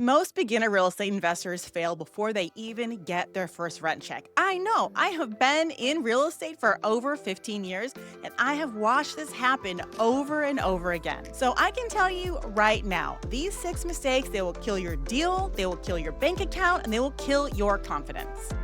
Most beginner real estate investors fail before they even get their first rent check. I know, I have been in real estate for over 15 years and I have watched this happen over and over again. So I can tell you right now, these 6 mistakes, they will kill your deal, they will kill your bank account, and they will kill your confidence.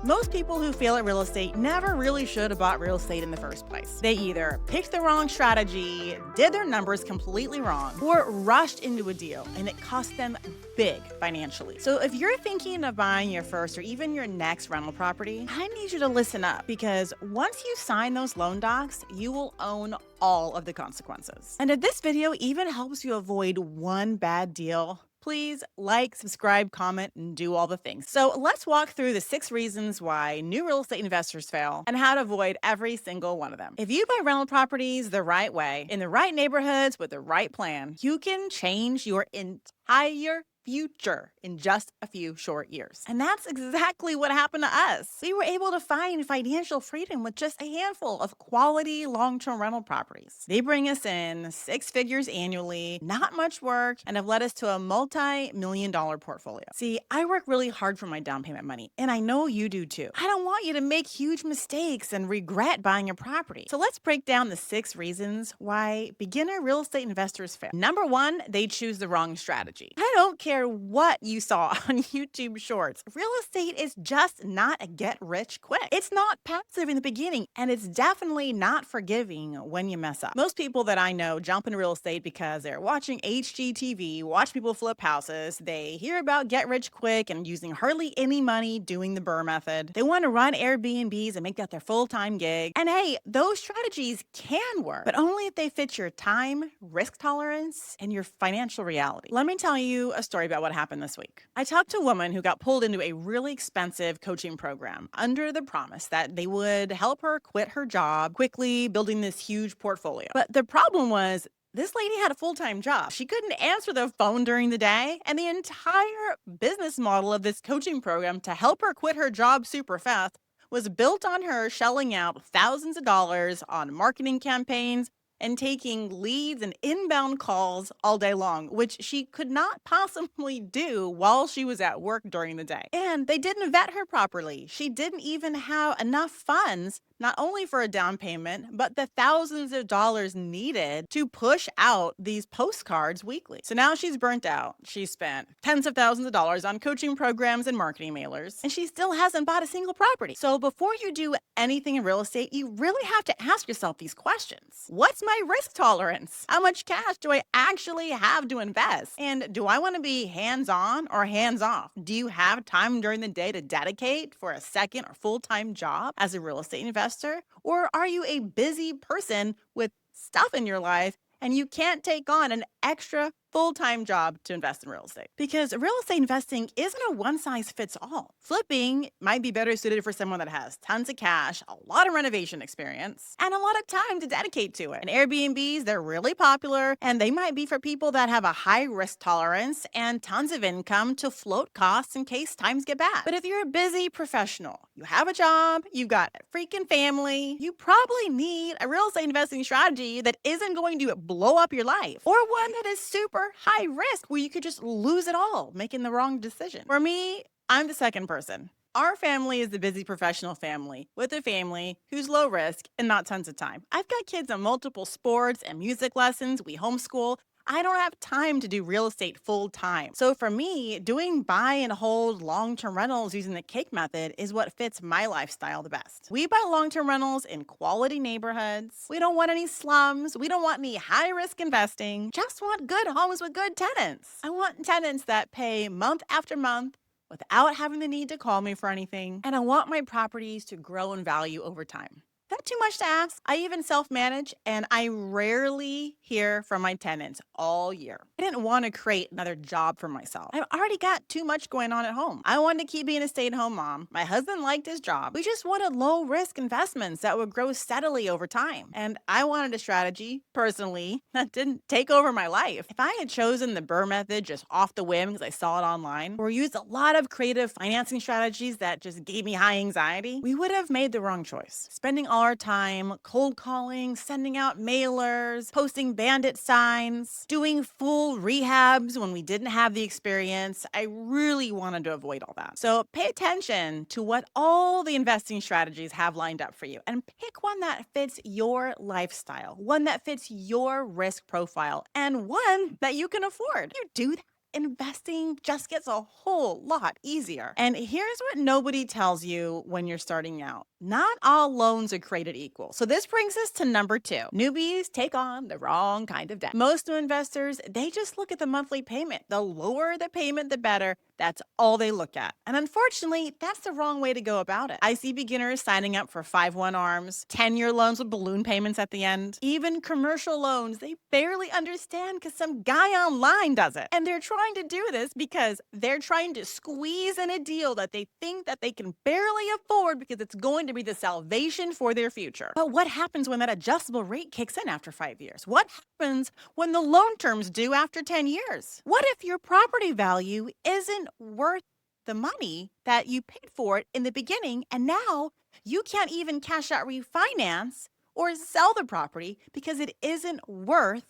Most people who fail at real estate never really should have bought real estate in the first place. They either picked the wrong strategy, did their numbers completely wrong, or rushed into a deal and it cost them big financially. So if you're thinking of buying your first or even your next rental property, I need you to listen up because once you sign those loan docs, you will own all of the consequences. And if this video even helps you avoid one bad deal, please like, subscribe, comment, and do all the things. So let's walk through the 6 reasons why new real estate investors fail and how to avoid every single one of them. If you buy rental properties the right way, in the right neighborhoods with the right plan, you can change your entire future in just a few short years. And that's exactly what happened to us. We were able to find financial freedom with just a handful of quality long-term rental properties. They bring us in 6 figures annually, not much work, and have led us to a multi-million-dollar portfolio. See, I work really hard for my down payment money, and I know you do too. I don't want you to make huge mistakes and regret buying a property. So let's break down the 6 reasons why beginner real estate investors fail. Number 1, they choose the wrong strategy. I don't care what you saw on YouTube Shorts. Real estate is just not a get rich quick. It's not passive in the beginning, and it's definitely not forgiving when you mess up. Most people that I know jump into real estate because they're watching HGTV, watch people flip houses, they hear about get rich quick and using hardly any money doing the Burr method. They want to run Airbnbs and make that their full-time gig. And hey, those strategies can work, but only if they fit your time, risk tolerance, and your financial reality. Let me tell you a story about what happened this week. I talked to a woman who got pulled into a really expensive coaching program under the promise that they would help her quit her job quickly, building this huge portfolio. But the problem was, this lady had a full-time job. She couldn't answer the phone during the day, and the entire business model of this coaching program to help her quit her job super fast was built on her shelling out thousands of dollars on marketing campaigns and taking leads and inbound calls all day long, which she could not possibly do while she was at work during the day. And they didn't vet her properly. She didn't even have enough funds, not only for a down payment, but the thousands of dollars needed to push out these postcards weekly. So now she's burnt out. She spent tens of thousands of dollars on coaching programs and marketing mailers, and she still hasn't bought a single property. So before you do anything in real estate, you really have to ask yourself these questions. What's my risk tolerance? How much cash do I actually have to invest? And do I want to be hands-on or hands-off? Do you have time during the day to dedicate for a second or full-time job as a real estate investor? Or are you a busy person with stuff in your life and you can't take on an extra full-time job to invest in real estate? Because real estate investing isn't a one-size-fits-all. Flipping might be better suited for someone that has tons of cash, a lot of renovation experience, and a lot of time to dedicate to it. And Airbnbs, they're really popular, and they might be for people that have a high risk tolerance and tons of income to float costs in case times get bad. But if you're a busy professional, you have a job, you've got a freaking family, you probably need a real estate investing strategy that isn't going to blow up your life, or one that is super high risk where you could just lose it all making the wrong decision. For me, I'm the second person. Our family is the busy professional family with a family who's low risk and not tons of time. I've got kids on multiple sports and music lessons. We homeschool. I don't have time to do real estate full time. So for me, doing buy and hold long-term rentals using the cake method is what fits my lifestyle the best. We buy long-term rentals in quality neighborhoods. We don't want any slums. We don't want any high-risk investing. Just want good homes with good tenants. I want tenants that pay month after month without having the need to call me for anything. And I want my properties to grow in value over time. Not too much to ask. I even self-manage, and I rarely hear from my tenants all year. I didn't want to create another job for myself. I've already got too much going on at home. I wanted to keep being a stay-at-home mom. My husband liked his job. We just wanted low-risk investments that would grow steadily over time. And I wanted a strategy, personally, that didn't take over my life. If I had chosen the Burr method just off the whim because I saw it online, or used a lot of creative financing strategies that just gave me high anxiety, we would have made the wrong choice. Spending all our time cold calling, sending out mailers, posting bandit signs, doing full rehabs when we didn't have the experience. I really wanted to avoid all that. So pay attention to what all the investing strategies have lined up for you and pick one that fits your lifestyle, one that fits your risk profile, and one that you can afford. You do that, investing just gets a whole lot easier. And here's what nobody tells you when you're starting out. Not all loans are created equal. So this brings us to number 2. Newbies take on the wrong kind of debt. Most new investors, they just look at the monthly payment. The lower the payment, the better. That's all they look at. And unfortunately, that's the wrong way to go about it. I see beginners signing up for 5-1 ARMs, 10-year loans with balloon payments at the end. Even commercial loans, they barely understand because some guy online does it. And they're trying to do this because they're trying to squeeze in a deal that they think that they can barely afford because it's going to be the salvation for their future. But what happens when that adjustable rate kicks in after 5 years? What happens when the loan term's due after 10 years? What if your property value isn't worth the money that you paid for it in the beginning, and now you can't even cash out refinance or sell the property because it isn't worth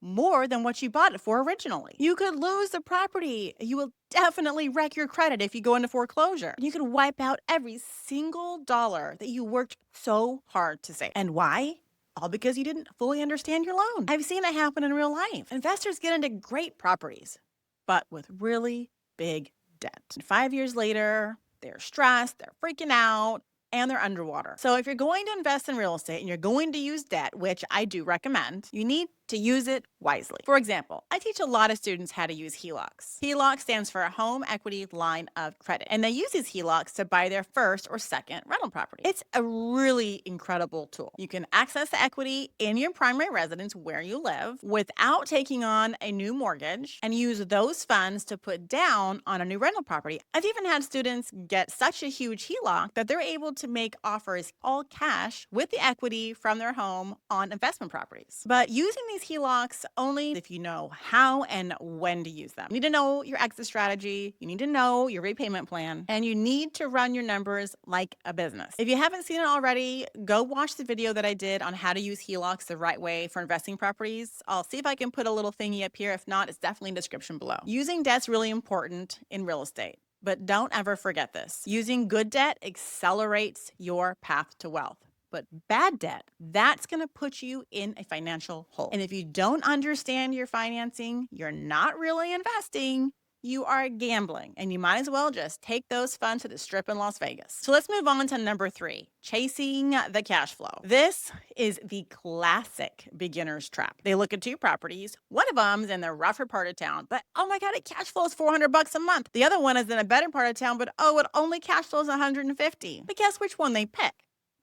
more than what you bought it for originally? You could lose the property. You will definitely wreck your credit if you go into foreclosure. You could wipe out every single dollar that you worked so hard to save. And why? All because you didn't fully understand your loan. I've seen it happen in real life. Investors get into great properties, but with really big debt. And 5 years later, they're stressed, they're freaking out, and they're underwater. So if you're going to invest in real estate and you're going to use debt, which I do recommend, you need to use it wisely. For example, I teach a lot of students how to use HELOCs. HELOC stands for a home equity line of credit, and they use these HELOCs to buy their first or second rental property. It's a really incredible tool. You can access the equity in your primary residence where you live without taking on a new mortgage and use those funds to put down on a new rental property. I've even had students get such a huge HELOC that they're able to make offers all cash with the equity from their home on investment properties. But using these HELOCs only if you know how and when to use them. You need to know your exit strategy, you need to know your repayment plan, and you need to run your numbers like a business. If you haven't seen it already, go watch the video that I did on how to use HELOCs the right way for investing properties. I'll see if I can put a little thingy up here. If not, it's definitely in the description below. Using debt's really important in real estate. But don't ever forget this. Using good debt accelerates your path to wealth. But bad debt, that's going to put you in a financial hole. And if you don't understand your financing, you're not really investing, you are gambling. And you might as well just take those funds to the Strip in Las Vegas. So let's move on to number 3, chasing the cash flow. This is the classic beginner's trap. They look at 2 properties. One of them's in the rougher part of town, but oh my God, it cash flows $400 a month. The other one is in a better part of town, but oh, it only cash flows $150. But guess which one they pick?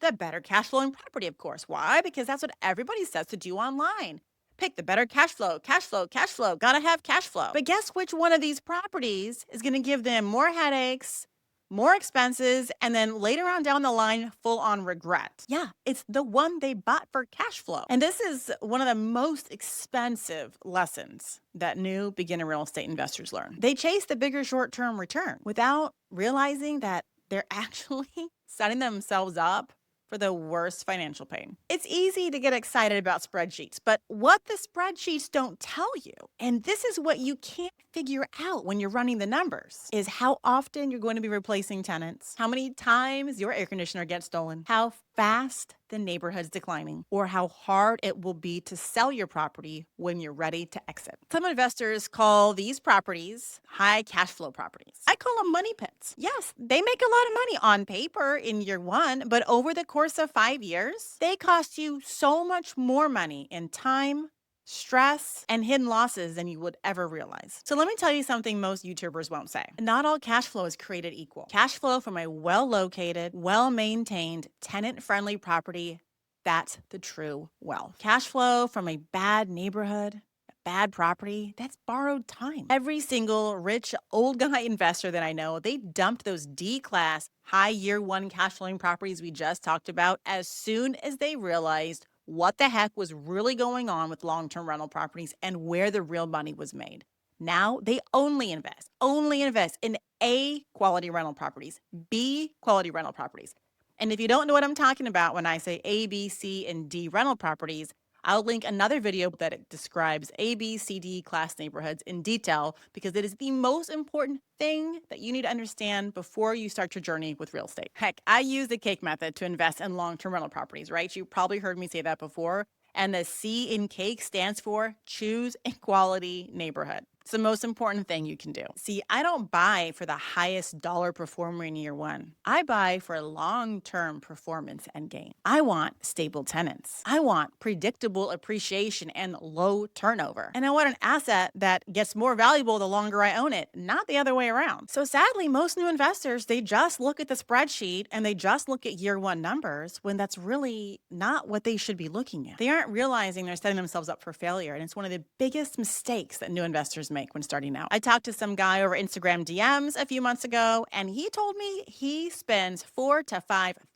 The better cash flowing property, of course. Why? Because that's what everybody says to do online. Pick the better cash flow, cash flow, cash flow. Gotta have cash flow. But guess which one of these properties is going to give them more headaches, more expenses, and then later on down the line, full on regret? Yeah, it's the one they bought for cash flow. And this is one of the most expensive lessons that new beginner real estate investors learn. They chase the bigger short-term return without realizing that they're actually setting themselves up for the worst financial pain. It's easy to get excited about spreadsheets, but what the spreadsheets don't tell you, and this is what you can't figure out when you're running the numbers, is how often you're going to be replacing tenants, how many times your air conditioner gets stolen, how fast the neighborhood's declining, or how hard it will be to sell your property when you're ready to exit. Some investors call these properties high cash flow properties. I call them money pits. Yes, they make a lot of money on paper in year 1, but over the course of 5 years, they cost you so much more money in time, stress, and hidden losses than you would ever realize. So let me tell you something most YouTubers won't say. Not all cash flow is created equal. Cash flow from a well-located, well-maintained, tenant-friendly property, that's the true wealth. Cash flow from a bad neighborhood, bad property, that's borrowed time. Every single rich old guy investor that I know, they dumped those D-class, high year 1 cash flowing properties we just talked about as soon as they realized what the heck was really going on with long-term rental properties and where the real money was made. Now they only invest in A quality rental properties, B quality rental properties. And if you don't know what I'm talking about when I say A, B, C, and D rental properties, I'll link another video that it describes A, B, C, D class neighborhoods in detail because it is the most important thing that you need to understand before you start your journey with real estate. Heck, I use the cake method to invest in long-term rental properties, right? You probably heard me say that before. And the C in cake stands for choose a quality neighborhood. It's the most important thing you can do. See, I don't buy for the highest dollar performer in year one. I buy for long-term performance and gain. I want stable tenants. I want predictable appreciation and low turnover. And I want an asset that gets more valuable the longer I own it, not the other way around. So sadly, most new investors, they just look at the spreadsheet and they just look at year one numbers when that's really not what they should be looking at. They aren't realizing they're setting themselves up for failure. And it's one of the biggest mistakes that new investors make when starting out. I talked to some guy over Instagram DMs a few months ago, and he told me he spends $4,000 to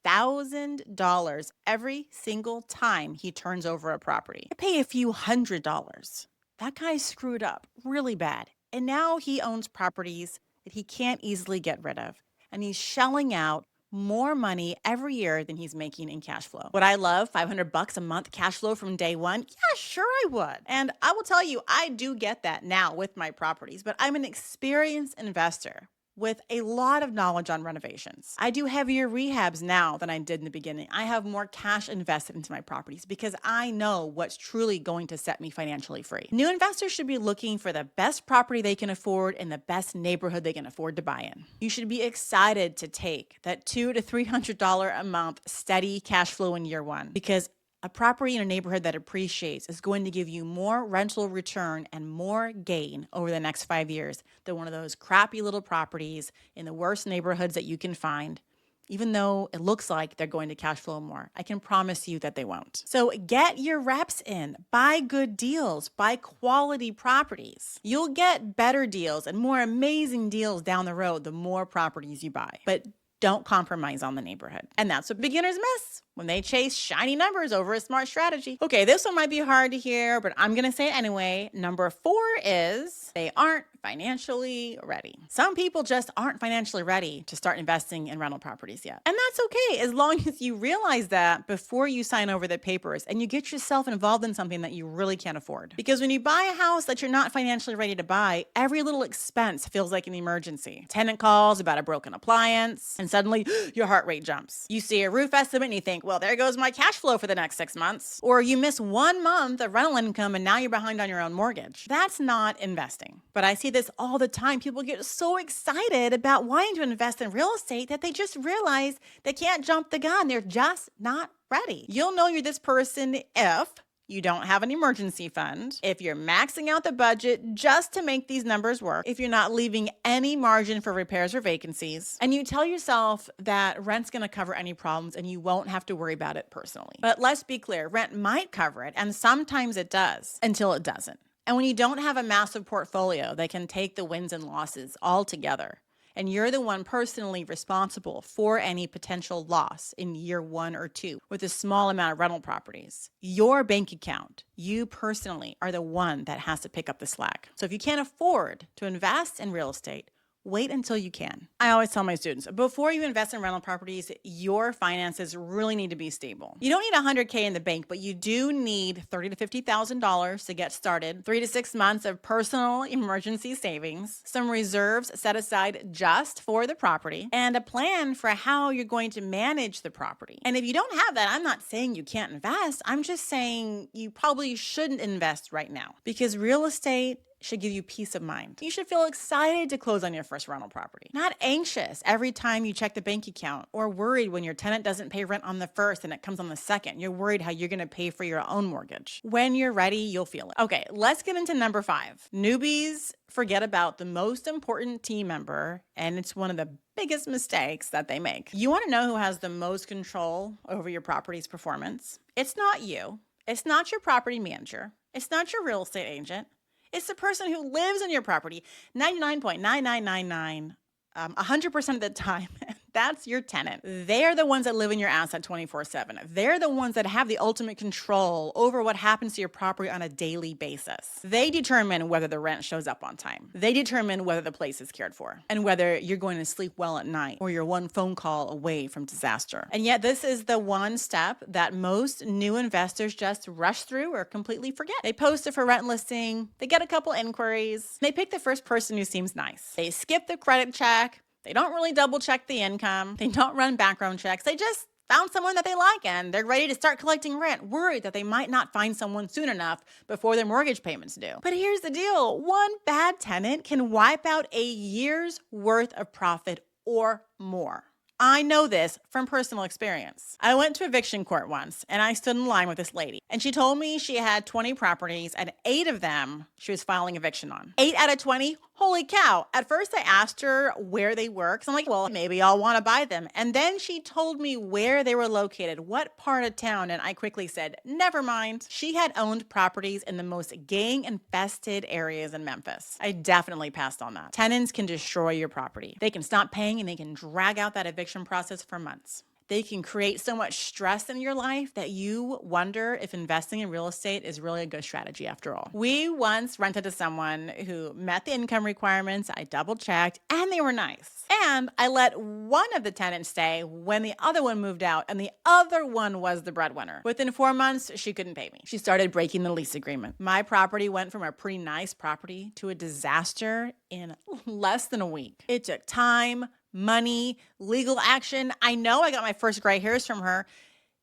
$5,000 every single time he turns over a property. I pay a few $100s. That guy screwed up really bad. And now he owns properties that he can't easily get rid of. And he's shelling out more money every year than he's making in cash flow. Would I love $500 a month cash flow from day one? Yeah, sure I would. And I will tell you, I do get that now with my properties, but I'm an experienced investor with a lot of knowledge on renovations. I do heavier rehabs now than I did in the beginning. I have more cash invested into my properties because I know what's truly going to set me financially free. New investors should be looking for the best property they can afford in the best neighborhood they can afford to buy in. You should be excited to take that $200 to $300 a month steady cash flow in year one because a property in a neighborhood that appreciates is going to give you more rental return and more gain over the next 5 years than one of those crappy little properties in the worst neighborhoods that you can find, even though it looks like they're going to cash flow more. I can promise you that they won't. So get your reps in, buy good deals, buy quality properties. You'll get better deals and more amazing deals down the road the more properties you buy. But don't compromise on the neighborhood. And that's what beginners miss when they chase shiny numbers over a smart strategy. Okay, this one might be hard to hear, but I'm gonna say it anyway. Number 4 is they aren't financially ready. Some people just aren't financially ready to start investing in rental properties yet. And that's okay, as long as you realize that before you sign over the papers and you get yourself involved in something that you really can't afford. Because when you buy a house that you're not financially ready to buy, every little expense feels like an emergency. Tenant calls about a broken appliance, and suddenly your heart rate jumps. You see a roof estimate and you think, well, there goes my cash flow for the next 6 months. Or you miss 1 month of rental income and now you're behind on your own mortgage. That's not investing. But I see this all the time. People get so excited about wanting to invest in real estate that they just realize they can't jump the gun. They're just not ready. You'll know you're this person if you don't have an emergency fund, if you're maxing out the budget just to make these numbers work, if you're not leaving any margin for repairs or vacancies, and you tell yourself that rent's going to cover any problems and you won't have to worry about it personally. But let's be clear, rent might cover it, and sometimes it does until it doesn't. And when you don't have a massive portfolio that can take the wins and losses all together, and you're the one personally responsible for any potential loss in year 1 or 2 with a small amount of rental properties, your bank account, you personally are the one that has to pick up the slack. So if you can't afford to invest in real estate, wait until you can. I always tell my students, before you invest in rental properties, your finances really need to be stable. You don't need $100K in the bank, but you do need $30,000 to $50,000 to get started, 3 to 6 months of personal emergency savings, some reserves set aside just for the property, and a plan for how you're going to manage the property. And if you don't have that, I'm not saying you can't invest. I'm just saying you probably shouldn't invest right now because real estate should give you peace of mind. You should feel excited to close on your first rental property, not anxious every time you check the bank account or worried when your tenant doesn't pay rent on the first and it comes on the second. You're worried how you're going to pay for your own mortgage. When you're ready, you'll feel it. Okay, let's get into number 5. Newbies forget about the most important team member, and it's one of the biggest mistakes that they make. You want to know who has the most control over your property's performance? It's not you. It's not your property manager. It's not your real estate agent. It's the person who lives in your property 99.9999, 100% of the time. That's your tenant. They're the ones that live in your asset 24/7. They're the ones that have the ultimate control over what happens to your property on a daily basis. They determine whether the rent shows up on time. They determine whether the place is cared for and whether you're going to sleep well at night or you're one phone call away from disaster. And yet this is the one step that most new investors just rush through or completely forget. They post it for rent listing, they get a couple inquiries, they pick the first person who seems nice. They skip the credit check. They don't really double check the income. They don't run background checks. They just found someone that they like and they're ready to start collecting rent, worried that they might not find someone soon enough before their mortgage payment's due. But here's the deal. One bad tenant can wipe out a year's worth of profit or more. I know this from personal experience. I went to eviction court once and I stood in line with this lady and she told me she had 20 properties and 8 of them she was filing eviction on. 8 out of 20? Holy cow. At first I asked her where they were because I'm like, well, maybe I'll want to buy them. And then she told me where they were located, what part of town, and I quickly said, never mind. She had owned properties in the most gang-infested areas in Memphis. I definitely passed on that. Tenants can destroy your property. They can stop paying and they can drag out that eviction process for months. They can create so much stress in your life that you wonder if investing in real estate is really a good strategy after all. We once rented to someone who met the income requirements. I double checked and they were nice. And I let one of the tenants stay when the other one moved out and the other one was the breadwinner. Within 4 months, she couldn't pay me. She started breaking the lease agreement. My property went from a pretty nice property to a disaster in less than a week. It took time, money, legal action. I know I got my first gray hairs from her.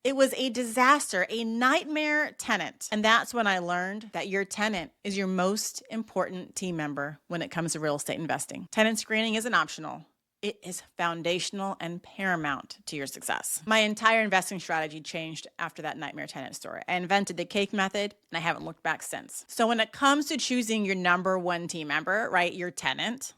It was a disaster, a nightmare tenant. And that's when I learned that your tenant is your most important team member when it comes to real estate investing. Tenant screening isn't optional. It is foundational and paramount to your success. My entire investing strategy changed after that nightmare tenant story. I invented the cake method and I haven't looked back since. So when it comes to choosing your number one team member, right, your tenant,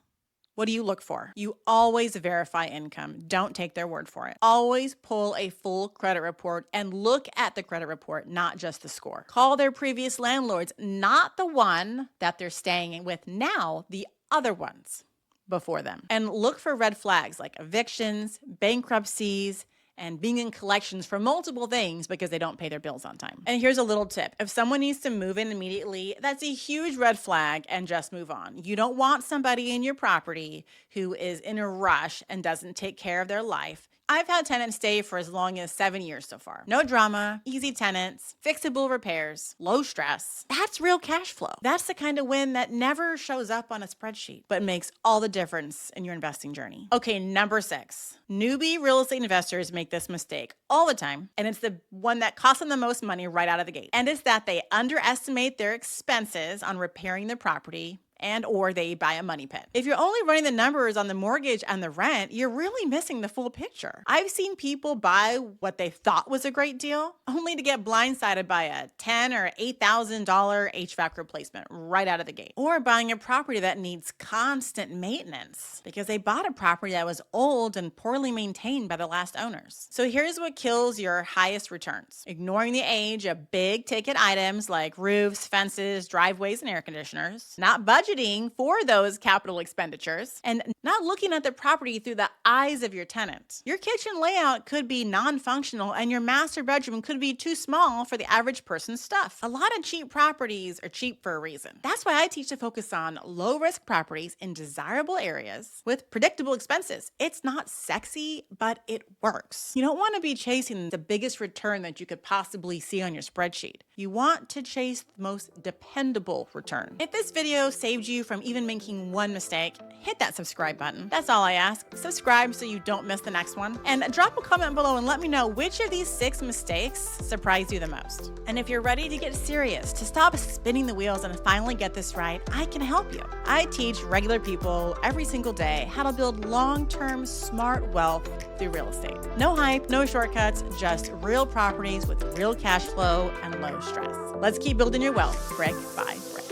what do you look for? You always verify income. Don't take their word for it. Always pull a full credit report and look at the credit report, not just the score. Call their previous landlords, not the one that they're staying with now, the other ones before them. And look for red flags like evictions, bankruptcies, and being in collections for multiple things because they don't pay their bills on time. And here's a little tip. If someone needs to move in immediately, that's a huge red flag and just move on. You don't want somebody in your property who is in a rush and doesn't take care of their life. I've had tenants stay for as long as 7 years so far. No drama, easy tenants, fixable repairs, low stress. That's real cash flow. That's the kind of win that never shows up on a spreadsheet, but makes all the difference in your investing journey. Okay, number 6. Newbie real estate investors make this mistake all the time, and it's the one that costs them the most money right out of the gate. And it's that they underestimate their expenses on repairing their property and or they buy a money pit. If you're only running the numbers on the mortgage and the rent, you're really missing the full picture. I've seen people buy what they thought was a great deal only to get blindsided by a $10,000 or $8,000 HVAC replacement right out of the gate. Or buying a property that needs constant maintenance because they bought a property that was old and poorly maintained by the last owners. So here's what kills your highest returns. Ignoring the age of big ticket items like roofs, fences, driveways, and air conditioners. Not budgeting for those capital expenditures and not looking at the property through the eyes of your tenant. Your kitchen layout could be non-functional and your master bedroom could be too small for the average person's stuff. A lot of cheap properties are cheap for a reason. That's why I teach to focus on low-risk properties in desirable areas with predictable expenses. It's not sexy, but it works. You don't want to be chasing the biggest return that you could possibly see on your spreadsheet. You want to chase the most dependable return. If this video saved you from even making one mistake, hit that subscribe button. That's all I ask. Subscribe so you don't miss the next one. And drop a comment below and let me know which of these 6 mistakes surprised you the most. And if you're ready to get serious, to stop spinning the wheels and finally get this right, I can help you. I teach regular people every single day how to build long-term smart wealth through real estate. No hype, no shortcuts, just real properties with real cash flow and low stress. Let's keep building your wealth brick by brick.